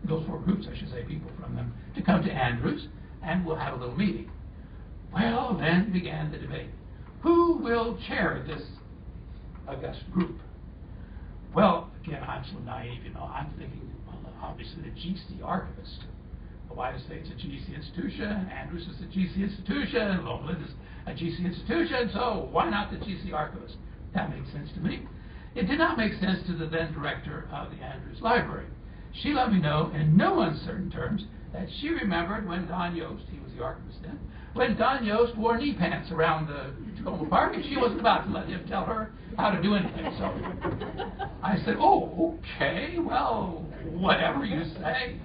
those 4 groups, I should say, people from them, to come to Andrews, and we'll have a little meeting. Well, then began the debate. Who will chair this august group? Well, again, I'm so naive, I'm thinking, well, obviously the GC archivist. The White Estate's a GC institution, Andrews is a GC institution, Lowland is a GC institution, so why not the GC archivist? That made sense to me. It did not make sense to the then director of the Andrews Library. She let me know in no uncertain terms that she remembered when Don Yost, he was the archivist then, when Don Yost wore knee pants around the Tacoma Park, and she wasn't about to let him tell her how to do anything. So I said, oh, okay, well, whatever you say.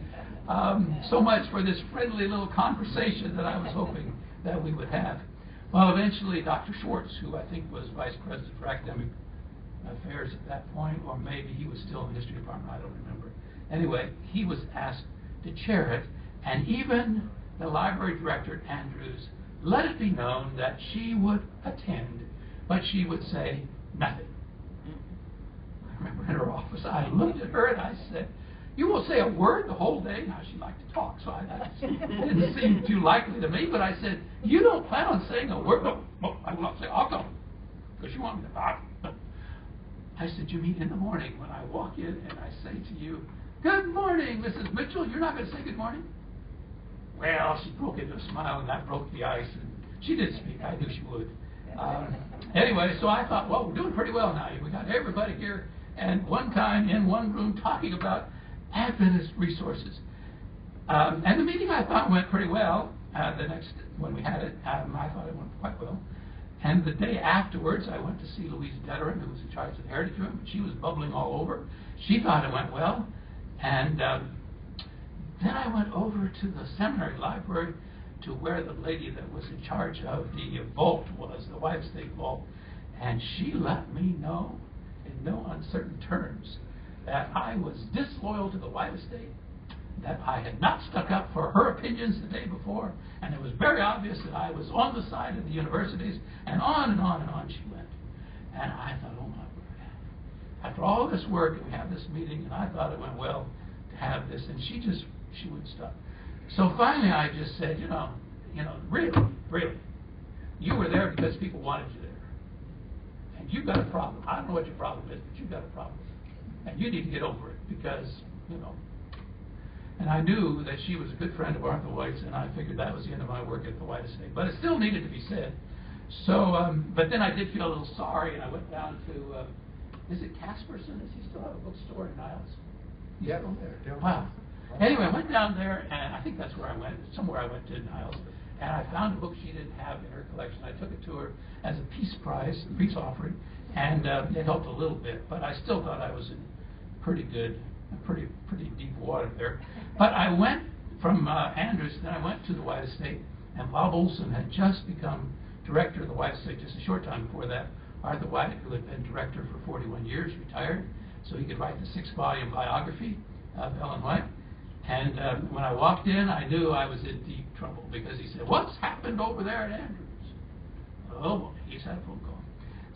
So much for this friendly little conversation that I was hoping that we would have. Well, eventually Dr. Schwartz, who I think was Vice President for Academic Affairs at that point, or maybe he was still in the History Department, I don't remember. Anyway, he was asked to chair it, and even the library director at Andrews let it be known that she would attend, but she would say nothing. I remember in her office, I looked at her and I said, you won't say a word the whole day? Now, she liked to talk, so that didn't seem too likely to me, but I said, you don't plan on saying a word? No, I will not say, I'll go, because you want me to. I said, you mean in the morning when I walk in and I say to you, good morning, Mrs. Mitchell, you're not going to say good morning? Well, she broke into a smile, and that broke the ice, and she did speak. I knew she would. Anyway, so I thought, well, we're doing pretty well now. We got everybody here, and one time in one room talking about Adventist resources. And the meeting, I thought, went pretty well. The next, when we had it, I thought it went quite well. And the day afterwards, I went to see Louise Detterin, who was in charge of the Heritage Room. She was bubbling all over. She thought it went well. And then I went over to the seminary library to where the lady that was in charge of the vault was, the White Estate vault, and she let me know in no uncertain terms that I was disloyal to the White Estate, that I had not stuck up for her opinions the day before, and it was very obvious that I was on the side of the universities, and on and on and on she went. And I thought, oh my word. After all this work, and we had this meeting, and I thought it went well to have this, and she wouldn't stop. So finally I just said, really, you were there because people wanted you there. And you've got a problem. I don't know what your problem is, but you've got a problem. And you need to get over it because, And I knew that she was a good friend of Arthur White's, and I figured that was the end of my work at the White Estate. But it still needed to be said. So, but then I did feel a little sorry, and I went down to, is it Casperson? Does he still have a bookstore in Niles? Yeah. There. Wow. Anyway, I went down there, and I think that's where I went, somewhere I went to Niles, and I found a book she didn't have in her collection. I took it to her as a peace prize, a peace offering, and it helped a little bit, but I still thought I was in pretty deep water there. But I went from Andrews, then I went to the White Estate, and Bob Olson had just become director of the White Estate just a short time before that. Arthur White, who had been director for 41 years, retired, so he could write the 6-volume biography of Ellen White. And when I walked in, I knew I was in deep trouble because he said, what's happened over there at Andrews? Oh, boy, he's had a phone call.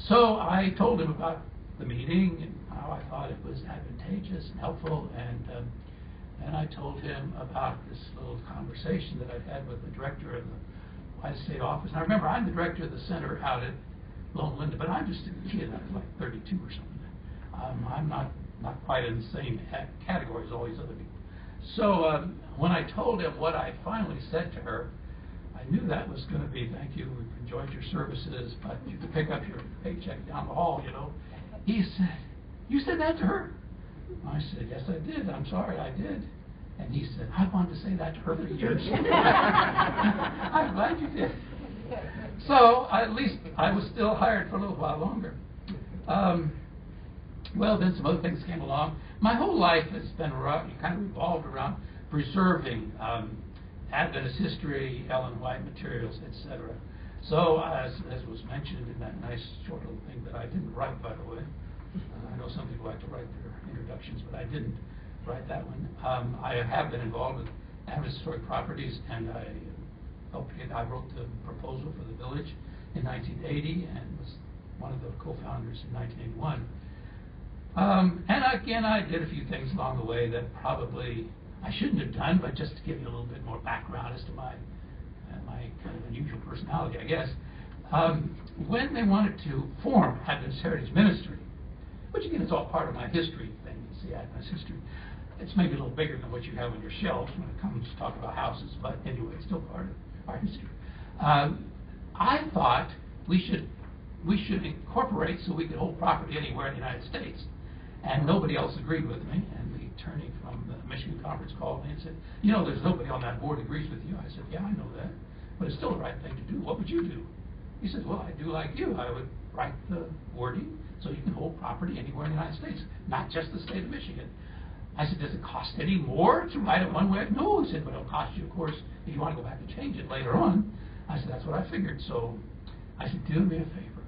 So I told him about the meeting and how I thought it was advantageous and helpful, and I told him about this little conversation that I'd had with the director of the White Estate office. And I remember I'm the director of the center out at Lone Linda, but I'm just a kid. I was like 32 or something. I'm not quite in the same category as all these other people. So when I told him what I finally said to her, I knew that was going to be, thank you, we've enjoyed your services, but you can pick up your paycheck down the hall, He said, you said that to her? I said, yes, I did. I'm sorry, I did. And he said, I wanted to say that to her for years. I'm glad you did. So at least I was still hired for a little while longer. Well, then some other things came along. My whole life has been kind of revolved around preserving Adventist history, Ellen White materials, etc. So, as was mentioned in that nice short little thing that I didn't write, by the way. I know some people like to write their introductions, but I didn't write that one. I have been involved with Adventist Historic Properties, and I wrote the proposal for the village in 1980 and was one of the co-founders in 1981. And again, I did a few things along the way that probably I shouldn't have done, but just to give you a little bit more background as to my kind of unusual personality, I guess. When they wanted to form Adventist Heritage Ministry, which again is all part of my history thing, it's the Adventist history. It's maybe a little bigger than what you have on your shelves when it comes to talk about houses, but anyway, it's still part of our history. I thought we should incorporate so we could hold property anywhere in the United States. And nobody else agreed with me. And the attorney from the Michigan Conference called me and said, you know, there's nobody on that board who agrees with you. I said, yeah, I know that. But it's still the right thing to do. What would you do? He said, well, I do like you. I would write the wording so you can hold property anywhere in the United States, not just the state of Michigan. I said, does it cost any more to write it one way? No, he said, but it'll cost you, of course, if you want to go back and change it later on. I said, that's what I figured. So I said, do me a favor.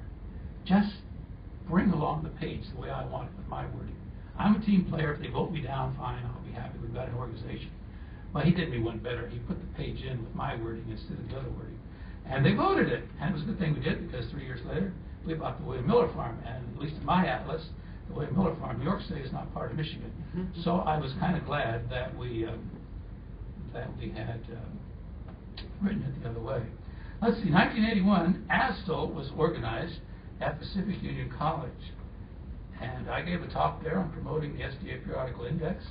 Just bring along the page the way I want it with my wording. I'm a team player. If they vote me down, fine, I'll be happy. We've got an organization. Well, he did me one better. He put the page in with my wording instead of the other wording. And they voted it. And it was a good thing we did, because 3 years later, we bought the William Miller Farm. And at least in my atlas, the William Miller Farm, New York State, is not part of Michigan. So I was kind of glad that we had written it the other way. Let's see, 1981, Asdal was organized at Pacific Union College. And I gave a talk there on promoting the SDA Periodical Index.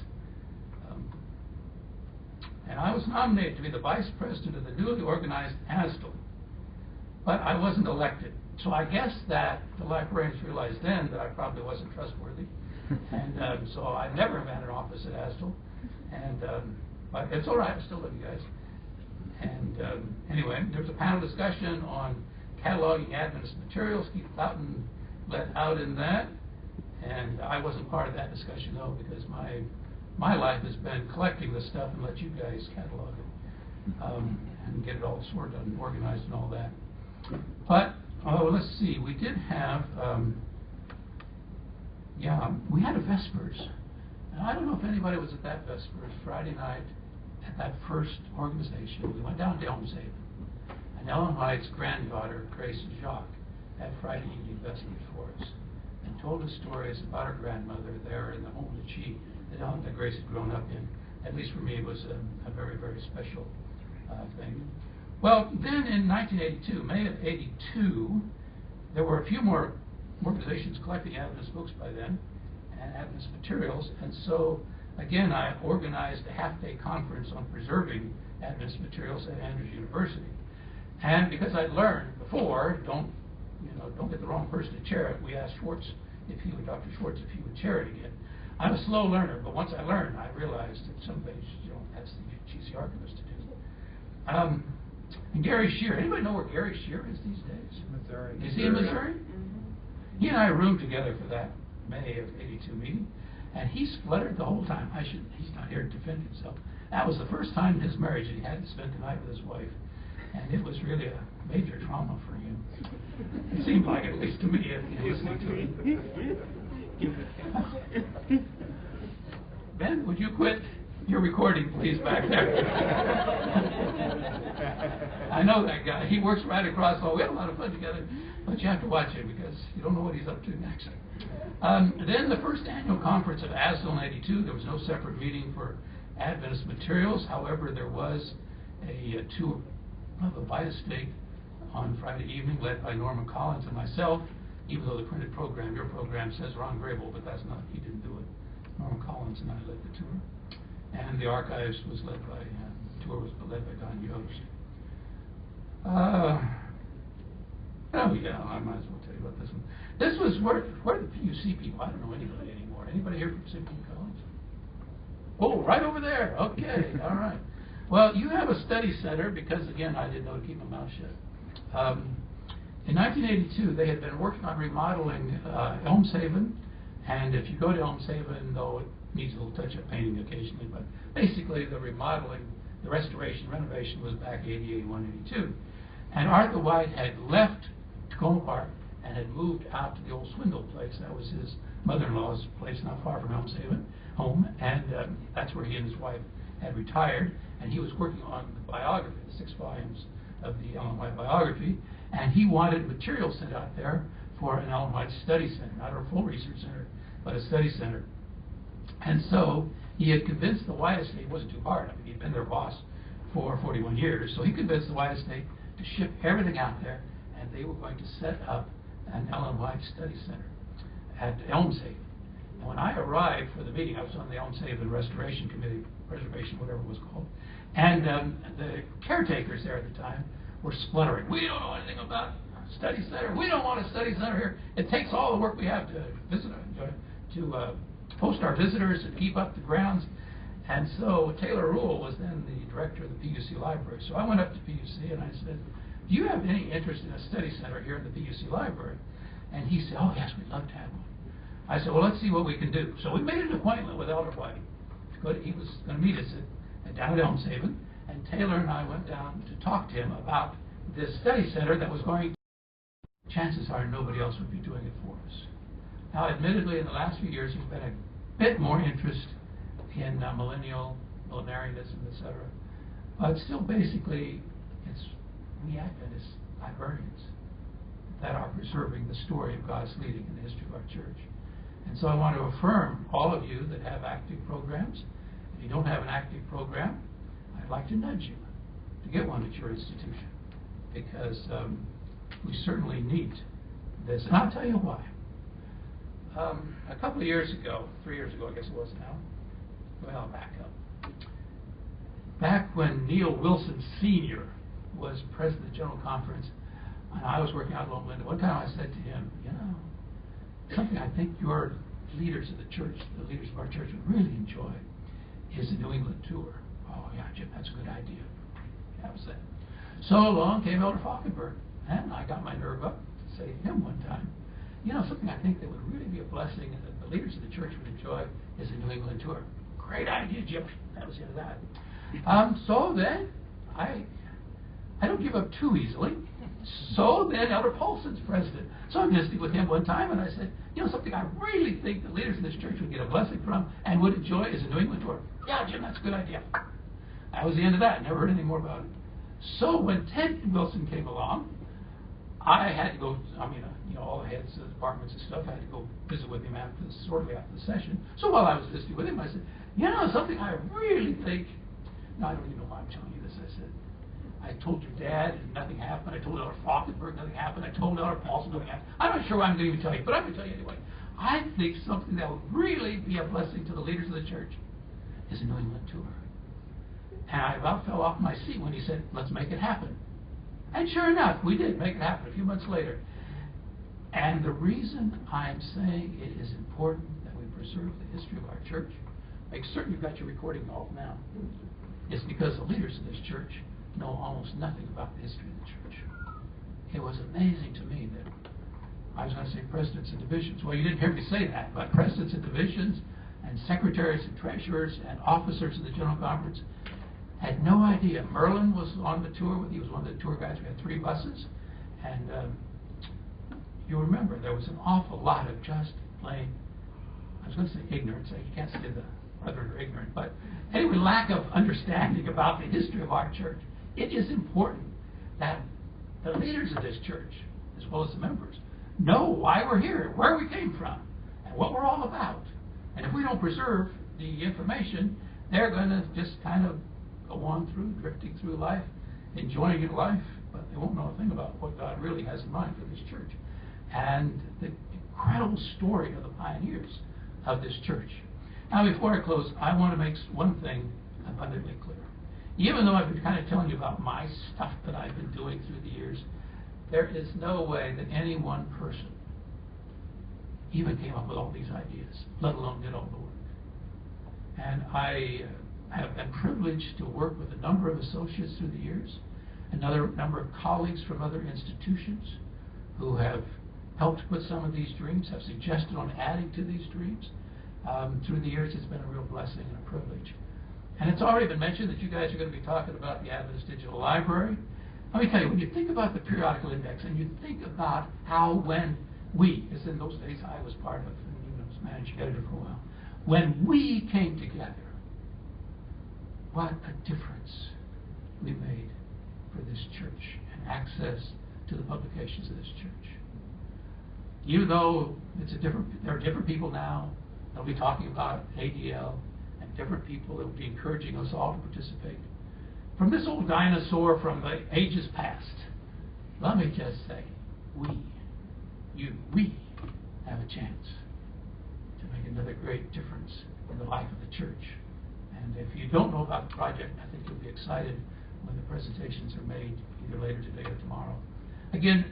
And I was nominated to be the vice president of the newly organized Asdal. But I wasn't elected. So I guess that the librarians realized then that I probably wasn't trustworthy. And so I never have had an office at Asdal. And, but it's all right, I still love you guys. And anyway, there was a panel discussion on cataloging Adventist materials. Keith Loudon led out in that. And I wasn't part of that discussion, though, because my life has been collecting this stuff and let you guys catalog it and get it all sorted and organized and all that. But let's see, we did have, we had a Vespers. And I don't know if anybody was at that Vespers Friday night at that first organization. We went down to Elmshaven. And Ellen White's granddaughter, Grace Jacques, had Friday evening Vespers for us and told us stories about her grandmother there in the home that Grace had grown up in. At least for me, it was a very, very special thing. Well, then in 1982, May of 82, there were a few more organizations collecting Adventist books by then and Adventist materials. And so, again, I organized a half-day conference on preserving Adventist materials at Andrews University. And because I'd learned before, don't get the wrong person to chair it, we asked Dr. Schwartz, if he would chair it again. I'm a slow learner, but once I learned, I realized that some things, that's the GC archivist to do. And Gary Shear, anybody know where Gary Shear is these days? Missouri. Is he in Missouri? He and I roomed together for that May of 82 meeting, and he spluttered the whole time. He's not here to defend himself. That was the first time in his marriage that he had to spend the night with his wife, and it was really a major trauma for him. It seemed like, at least to me, listening to him. Ben, would you quit your recording, please, back there? I know that guy. He works right across the hall. We had a lot of fun together, but you have to watch him because you don't know what he's up to next. Then the first annual conference of Asdal in 82, there was no separate meeting for Adventist materials. However, there was a tour of a Vita State on Friday evening led by Norman Collins and myself, even though the printed program, your program says Ron Grable, but that's not, he didn't do it. Norman Collins and I led the tour. And the archives was led by, tour was led by Don Yost. Oh yeah, I might as well tell you about this one. This was where the PUC people, I don't know anybody anymore. Anybody here from Pacific College? Oh, right over there. Okay, all right. Well, you have a study center because, again, I didn't know to keep my mouth shut. In 1982, they had been working on remodeling Elmshaven, and if you go to Elmshaven, though it needs a little touch-up painting occasionally, but basically the remodeling, the restoration, renovation was back 80, 81, 82. And Arthur White had left Tacoma Park and had moved out to the old Swindle place. That was his mother-in-law's place not far from Elmshaven home, and that's where he and his wife had retired, and he was working on the biography, the 6 volumes of the Ellen White biography, and he wanted material sent out there for an Ellen White study center, not a full research center, but a study center. And so He had convinced the Wyatt estate, it wasn't too hard, I mean, he'd been their boss for 41 years, so he convinced the Wyatt estate to ship everything out there, and they were going to set up an Ellen White Study Center at Elmshaven. And when I arrived for the meeting, I was on the Elmshaven Restoration Committee, Preservation, whatever it was called, and the caretakers there at the time were spluttering. We don't know anything about a study center. We don't want a study center here. It takes all the work we have to visit, to host our visitors and keep up the grounds. And so Taylor Rule was then the director of the PUC library. So I went up to PUC and I said, do you have any interest in a study center here in the PUC library? And he said, oh yes, we'd love to have one. I said, well, let's see what we can do. So we made an appointment with Elder White. He was going to meet us down at Elmshaven, and Taylor and I went down to talk to him about this study center that was going to, chances are nobody else would be doing it for us. Now, admittedly, in the last few years, there's been a bit more interest in millenarianism, etc. But still, basically, it's we Adventist librarians that are preserving the story of God's leading in the history of our church. And so I want to affirm all of you that have active programs. If you don't have an active program, I'd like to nudge you to get one at your institution, because we certainly need this. And I'll tell you why. A couple of years ago, 3 years ago I guess it was now, well, back up. Back when Neil Wilson Sr. was president of the General Conference, and I was working out of Loma Linda, one time I said to him, you know, something I think your leaders of the church, the leaders of our church would really enjoy is the New England tour. Oh yeah, Jim, that's a good idea. That was it. So along came Elder Falkenberg, and I got my nerve up to say to him one time, you know, something I think that would really be a blessing and that the leaders of the church would enjoy is the New England tour. Great idea, Jim. That was the end of that. So then, I don't give up too easily. So then Elder Paulson's president. So I'm visiting with him one time, and I said, you know, something I really think the leaders of this church would get a blessing from and would enjoy is a New England tour. Yeah, Jim, that's a good idea. That was the end of that. Never heard anything more about it. So when Ted Wilson came along, I had to go, all the heads of departments and stuff, I had to go visit with him shortly after the session. So while I was visiting with him, I said, you know, something I really think, no, I don't even know why I'm telling you this. I said, I told your dad and nothing happened. I told Elder Falkenberg nothing happened. I told Elder Paulson nothing happened. I'm not sure why I'm going to even tell you, but I'm going to tell you anyway. I think something that would really be a blessing to the leaders of the church is a New England tour. And I about fell off my seat when he said, let's make it happen. And sure enough, we did make it happen a few months later. And the reason I'm saying it is important that we preserve the history of our church, make certain you've got your recording off now, is because the leaders of this church know almost nothing about the history of the church. It was amazing to me that, I was going to say presidents and divisions. Well, you didn't hear me say that, but presidents and divisions and secretaries and treasurers and officers of the General Conference had no idea. Merlin was on the tour. He was one of the tour guides. We had 3 buses. And you remember there was an awful lot of just plain, I was going to say ignorance. You can't say the brethren are ignorant. But anyway, lack of understanding about the history of our church. It is important that the leaders of this church, as well as the members, know why we're here, where we came from, and what we're all about. And if we don't preserve the information, they're going to just kind of go on through, drifting through life, enjoying your life, but they won't know a thing about what God really has in mind for this church. And the incredible story of the pioneers of this church. Now, before I close, I want to make one thing abundantly clear. Even though I've been kind of telling you about my stuff that I've been doing through the years, there is no way that any one person even came up with all these ideas, let alone did all the work. And I have been privileged to work with a number of associates through the years, another number of colleagues from other institutions who have helped put some of these dreams, have suggested on adding to these dreams. Through the years, it's been a real blessing and a privilege. And it's already been mentioned that you guys are going to be talking about the Adventist Digital Library. Let me tell you, when you think about the periodical index and you think about how when we, as in those days I was part of, and was managing editor for a while, when we came together, what a difference we made for this church and access to the publications of this church. Even though there are different people now, they'll be talking about ADL and different people that will be encouraging us all to participate. From this old dinosaur from the ages past, let me just say, we have a chance to make another great difference in the life of the church. And if you don't know about the project, I think you'll be excited when the presentations are made either later today or tomorrow. Again,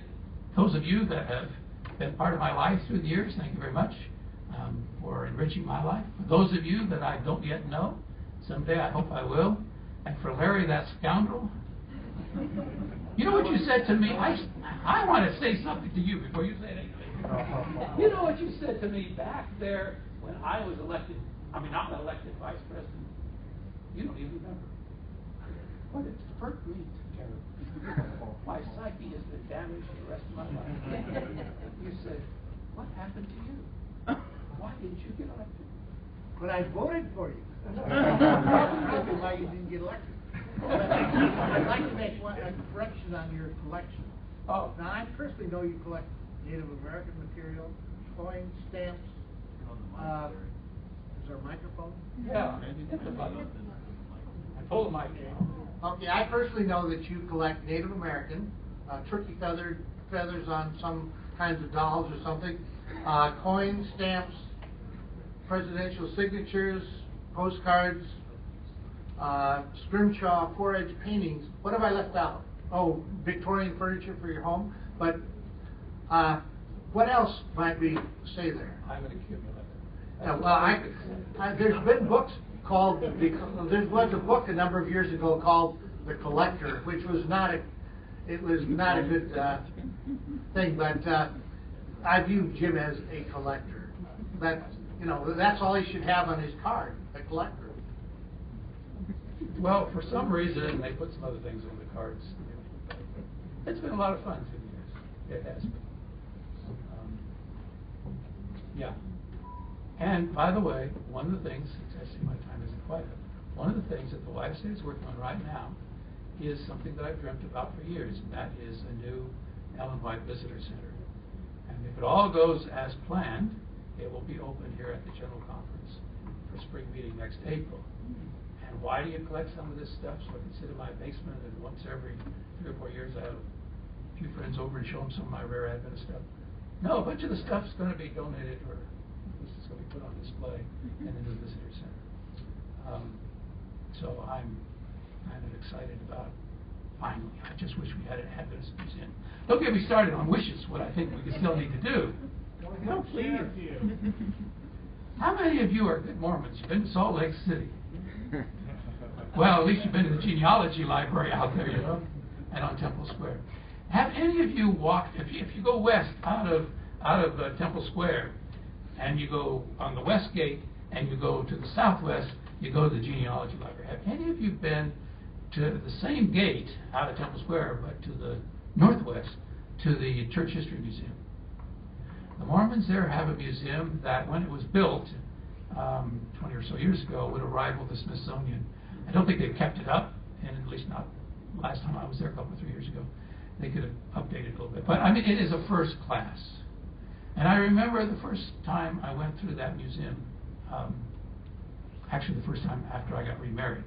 those of you that have been part of my life through the years, thank you very much for enriching my life. For those of you that I don't yet know, someday I hope I will. And for Larry, that scoundrel, you know what you said to me? I want to say something to you before you say anything. You know what you said to me back there when I was elected, not elected vice president. You don't even remember. What it hurt me terribly. My psyche has been damaged the rest of my life. You said, what happened to you? Why didn't you get elected? But I voted for you. Probably why you didn't get elected. I'd like to make a correction on your collection. Oh. Now, I personally know you collect Native American material, coins, stamps. Is there a microphone? Yeah. Hit the button. I told him I can. Okay, I personally know that you collect Native American, turkey feathers on some kinds of dolls or something, coins, stamps, presidential signatures, postcards, scrimshaw, 4-edge paintings. What have I left out? Oh, Victorian furniture for your home. But what else might we say there? I'm an accumulator. Well, there's been books called, there was a book a number of years ago called The Collector, which was not a good thing, but I view Jim as a collector. That's all he should have on his card, a collector. Well, for some reason, they put some other things on the cards. It's been a lot of fun through the years. It has been. Yeah. And by the way, one of the things, I see my time isn't quite up, one of the things that the YMCA is working on right now is something that I've dreamt about for years, and that is a new Ellen White Visitor Center. And if it all goes as planned, it will be open here at the General Conference for spring meeting next April. And why do you collect some of this stuff? So I can sit in my basement and once every 3 or 4 years I have a few friends over and show them some of my rare Adventist stuff. No, a bunch of the stuff is going to be donated, or at least it's going to be put on display in the new visitor center. So I'm kind of excited about finally. I just wish we had an Adventist museum. Don't get me started on wishes, what I think we still need to do. No, please. How many of you are good Mormons? You've been to Salt Lake City. Well, at least you've been to the genealogy library out there, and on Temple Square. Have any of you walked, if you go west out of Temple Square, and you go on the west gate, and you go to the southwest, you go to the genealogy library. Have any of you been to the same gate out of Temple Square, but to the northwest, to the Church History Museum? The Mormons there have a museum that, when it was built 20 or so years ago, would have rivaled the Smithsonian. I don't think they've kept it up, and at least not last time I was there a couple or 3 years ago. They could have updated a little bit. But, it is a first class. And I remember the first time I went through that museum, actually the first time after I got remarried.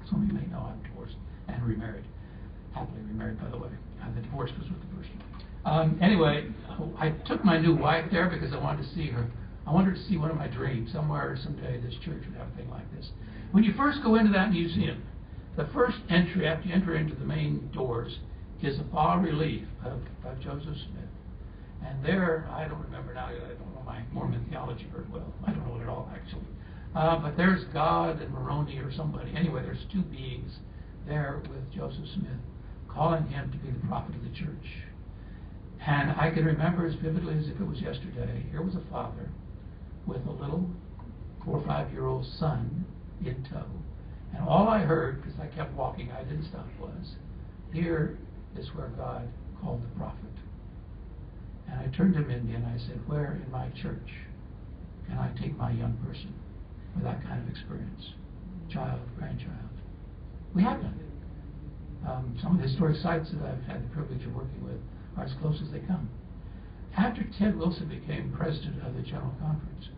Some of you may know I'm divorced and remarried. Happily remarried, by the way. The divorce was with the first one. Anyway, I took my new wife there because I wanted to see her. I wanted her to see one of my dreams. Somewhere, someday, this church would have a thing like this. When you first go into that museum, the first entry, after you enter into the main doors, is a bas-relief of Joseph Smith. And there, I don't remember now, I don't know my Mormon theology very well. I don't know it at all, actually. But there's God and Moroni or somebody. Anyway, there's two beings there with Joseph Smith, calling him to be the prophet of the church. And I can remember as vividly as if it was yesterday. Here was a father with a little 4 or 5-year-old son in tow. And all I heard, because I kept walking, I didn't stop, was, here is where God called the prophet. And I turned to Mindy and I said, where in my church can I take my young person with that kind of experience? Child, grandchild. We have none. Some of the historic sites that I've had the privilege of working with are as close as they come. After Ted Wilson became president of the General Conference,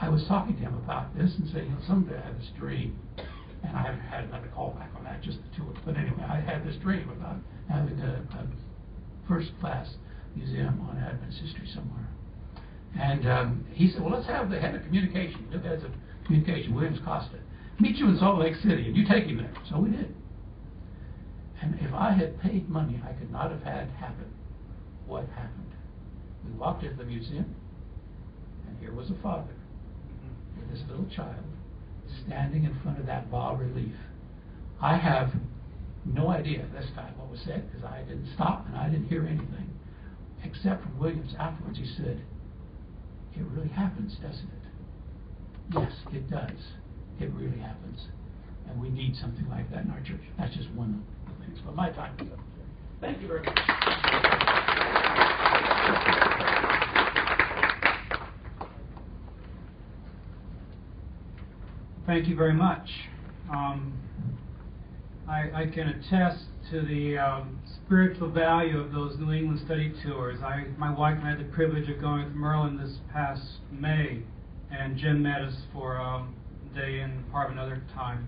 I was talking to him about this and saying, someday I had this dream, and I haven't had another call back on that, just the two of us. But anyway, I had this dream about having a first-class museum on Adventist history somewhere. And he said, well, let's have the head of communication, the head of communication, Williams Costa, meet you in Salt Lake City, and you take him there. So we did. And if I had paid money, I could not have had happen what happened. We walked into the museum, and here was a father with his little child standing in front of that bas-relief. I have no idea this time what was said, because I didn't stop and I didn't hear anything, except from Williams afterwards. He said, it really happens, doesn't it? Yes, it does. It really happens. And we need something like that in our church. That's just one of the things. But my time is up. Thank you very much. Thank you very much. I can attest to the spiritual value of those New England study tours. My wife and I had the privilege of going to Maryland this past May, and Jim met us for a day and part of another time.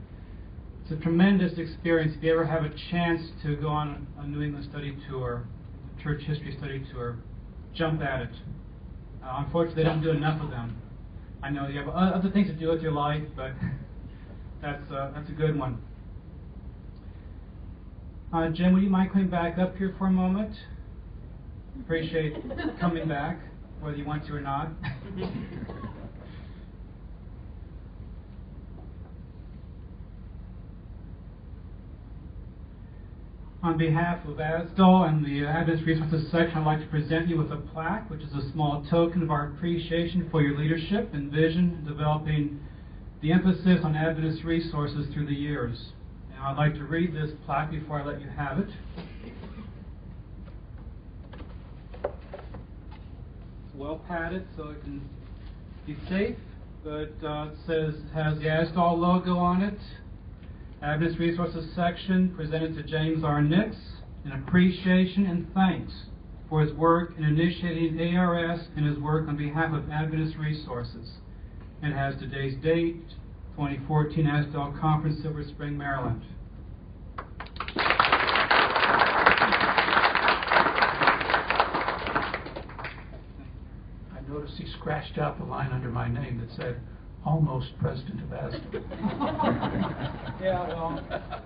It's a tremendous experience. If you ever have a chance to go on a New England study tour, a church history study tour, jump at it. Unfortunately, they don't do enough of them. I know you have other things to do with your life, but that's a good one. Jim, would you mind coming back up here for a moment? Appreciate coming back, whether you want to or not. On behalf of Asdal and the Adventist Resources section, I'd like to present you with a plaque, which is a small token of our appreciation for your leadership and vision in developing the emphasis on Adventist resources through the years. And I'd like to read this plaque before I let you have it. It's well padded so it can be safe, but it has the Asdal logo on it. Adventist Resources section presented to James R. Nix in appreciation and thanks for his work in initiating ARS and his work on behalf of Adventist Resources. It has today's date, 2014 Asdal Conference, Silver Spring, Maryland. I noticed he scratched out the line under my name that said, almost president of Asdal. Yeah, well,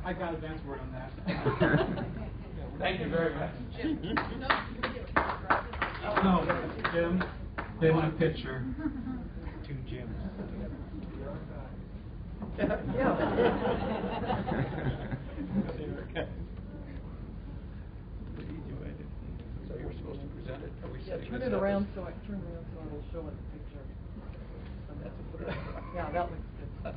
I got advance word on that. Thank you very much. No, Jim, they want a picture. Two Jims. So you're supposed to present it? Are we setting Turn this it up? around so I turn around so it'll show in the picture. Yeah, that looks good.